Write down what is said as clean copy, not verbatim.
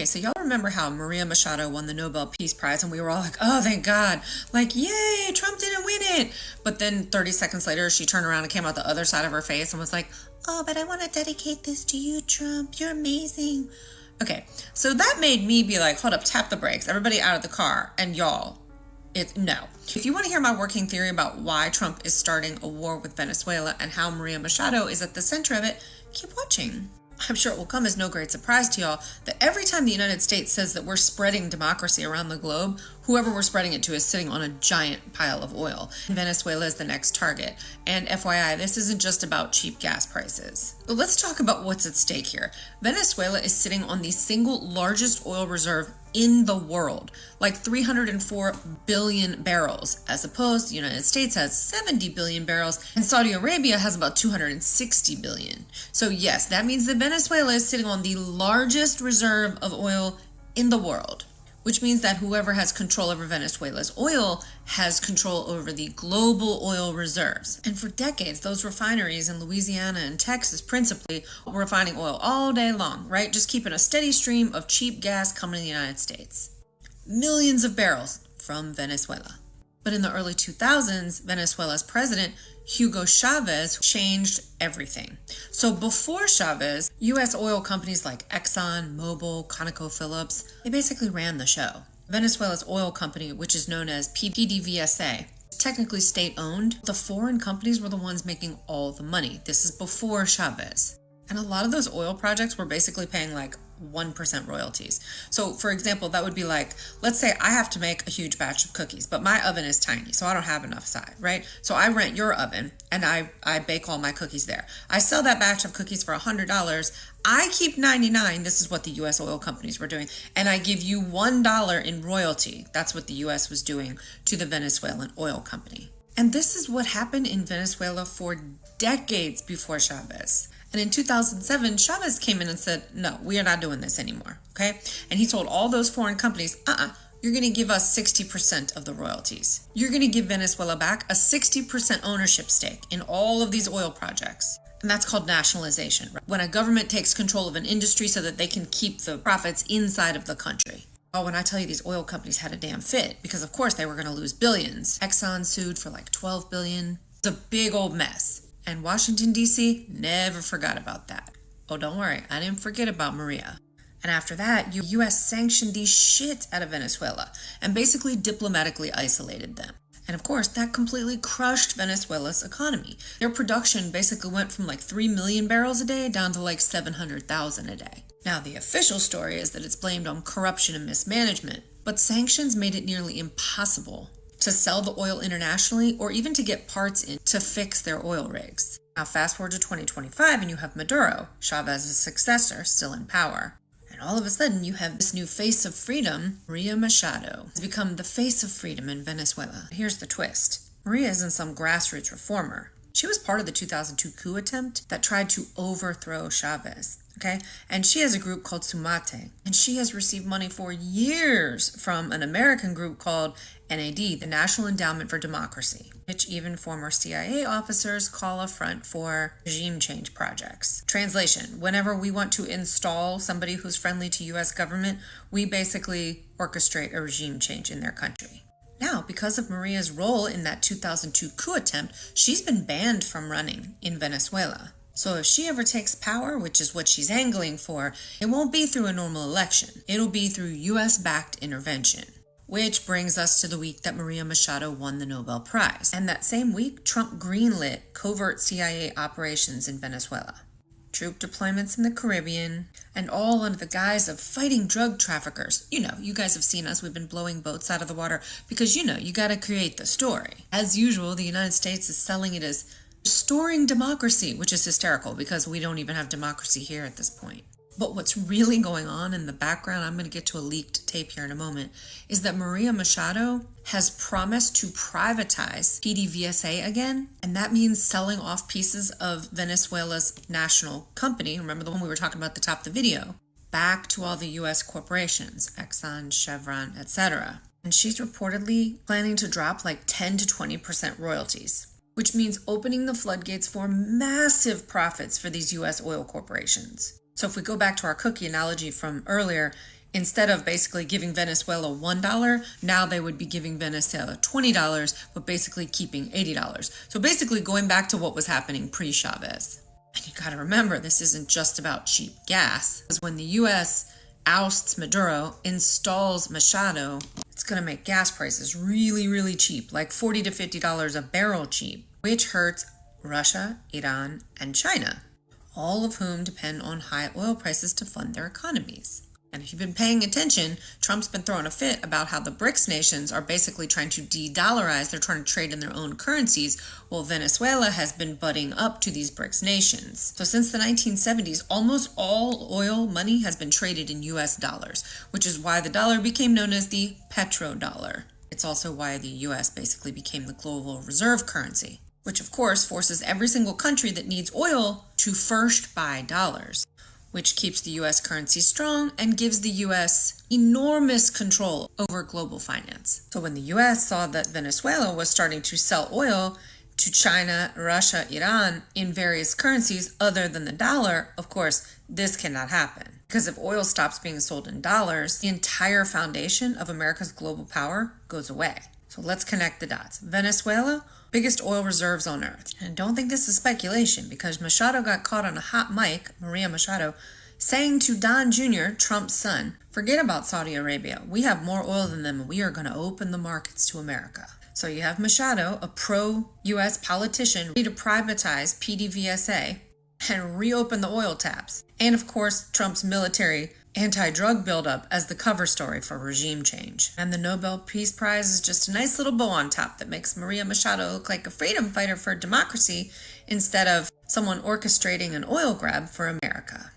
so y'all remember how Maria Machado won the Nobel Peace Prize and we were all like, oh, thank God. Like, yay, Trump didn't win it. But then 30 seconds later, she turned around and came out the other side of her face and was like, oh, but I want to dedicate this to you, Trump. You're amazing. Okay, so that made me be like, hold up, tap the brakes. Everybody out of the car. And y'all, no. If you want to hear my working theory about why Trump is starting a war with Venezuela and how Maria Machado is at the center of it, keep watching. I'm sure it will come as no great surprise to y'all that every time the United States says that we're spreading democracy around the globe, whoever we're spreading it to is sitting on a giant pile of oil. Venezuela is the next target. And FYI, this isn't just about cheap gas prices. But let's talk about what's at stake here. Venezuela is sitting on the single largest oil reserve in the world, like 304 billion barrels, as opposed to the United States has 70 billion barrels and Saudi Arabia has about 260 billion. So yes, that means that Venezuela is sitting on the largest reserve of oil in the world, which means that whoever has control over Venezuela's oil has control over the global oil reserves. And for decades, those refineries in Louisiana and Texas principally were refining oil all day long, right? Just keeping a steady stream of cheap gas coming to the United States. Millions of barrels from Venezuela. But in the early 2000s, Venezuela's president, Hugo Chavez, changed everything. So before Chavez, U.S. oil companies like Exxon, Mobil, ConocoPhillips, they basically ran the show. Venezuela's oil company, which is known as PDVSA, is technically state-owned. The foreign companies were the ones making all the money. This is before Chavez. And a lot of those oil projects were basically paying like 1% royalties. So for example, that would be like, let's say I have to make a huge batch of cookies, but my oven is tiny, so I don't have enough side, right? So I rent your oven and I bake all my cookies there. I sell that batch of cookies for $100. I keep 99. This is what the US oil companies were doing. And I give you $1 in royalty. That's what the US was doing to the Venezuelan oil company. And this is what happened in Venezuela for decades before Chavez. And in 2007, Chavez came in and said, no, we are not doing this anymore, okay? And he told all those foreign companies, you're going to give us 60% of the royalties. You're going to give Venezuela back a 60% ownership stake in all of these oil projects. And that's called nationalization, right? When a government takes control of an industry so that they can keep the profits inside of the country. Oh, when I tell you these oil companies had a damn fit, because of course they were going to lose billions. Exxon sued for like $12 billion. It's a big old mess. And Washington, D.C. never forgot about that. Oh, don't worry, I didn't forget about Maria. And after that, the U.S. sanctioned the shit out of Venezuela and basically diplomatically isolated them. And of course, that completely crushed Venezuela's economy. Their production basically went from like 3 million barrels a day down to like 700,000 a day. Now, the official story is that it's blamed on corruption and mismanagement, but sanctions made it nearly impossible to sell the oil internationally or even to get parts in to fix their oil rigs. Now fast forward to 2025 and you have Maduro, Chavez's successor, still in power. And all of a sudden you have this new face of freedom, Maria Machado, has become the face of freedom in Venezuela. Here's the twist. Maria isn't some grassroots reformer. She was part of the 2002 coup attempt that tried to overthrow Chavez. Okay, and she has a group called Sumate, and she has received money for years from an American group called NAD, the National Endowment for Democracy, which even former CIA officers call a front for regime change projects. Translation: whenever we want to install somebody who's friendly to U.S. government, we basically orchestrate a regime change in their country. Now, because of Maria's role in that 2002 coup attempt, she's been banned from running in Venezuela. So if she ever takes power, which is what she's angling for, it won't be through a normal election. It'll be through U.S.-backed intervention. Which brings us to the week that Maria Machado won the Nobel Prize. And that same week, Trump greenlit covert CIA operations in Venezuela. Troop deployments in the Caribbean, and all under the guise of fighting drug traffickers. You know, you guys have seen us. We've been blowing boats out of the water because, you got to create the story. As usual, the United States is selling it as restoring democracy, which is hysterical because we don't even have democracy here at this point. But what's really going on in the background, I'm going to get to a leaked tape here in a moment, is that Maria Machado has promised to privatize PDVSA again, and that means selling off pieces of Venezuela's national company, remember the one we were talking about at the top of the video, back to all the U.S. corporations, Exxon, Chevron, etc. And she's reportedly planning to drop like 10 to 20% royalties, which means opening the floodgates for massive profits for these U.S. oil corporations. So if we go back to our cookie analogy from earlier, instead of basically giving Venezuela $1, now they would be giving Venezuela $20, but basically keeping $80. So basically going back to what was happening pre-Chavez. And you got to remember, this isn't just about cheap gas. Because when the U.S. ousts Maduro, installs Machado, it's going to make gas prices really, really cheap, like $40 to $50 a barrel cheap, which hurts Russia, Iran, and China, all of whom depend on high oil prices to fund their economies. And if you've been paying attention, Trump's been throwing a fit about how the BRICS nations are basically trying to de-dollarize. They're trying to trade in their own currencies, while Venezuela has been butting up to these BRICS nations. So since the 1970s, almost all oil money has been traded in US dollars, which is why the dollar became known as the petrodollar. It's also why the US basically became the global reserve currency, which of course forces every single country that needs oil to first buy dollars, which keeps the U.S. currency strong and gives the U.S. enormous control over global finance. So when the U.S. saw that Venezuela was starting to sell oil to China, Russia, Iran in various currencies other than the dollar, of course, this cannot happen. Because if oil stops being sold in dollars, the entire foundation of America's global power goes away. So let's connect the dots. Venezuela, biggest oil reserves on earth. And don't think this is speculation, because Machado got caught on a hot mic, Maria Machado, saying to Don Jr., Trump's son, forget about Saudi Arabia. We have more oil than them, and we are going to open the markets to America. So you have Machado, a pro-U.S. politician, ready to privatize PDVSA and reopen the oil taps. And of course, Trump's military anti-drug buildup as the cover story for regime change. And the Nobel Peace Prize is just a nice little bow on top that makes Maria Machado look like a freedom fighter for democracy instead of someone orchestrating an oil grab for America.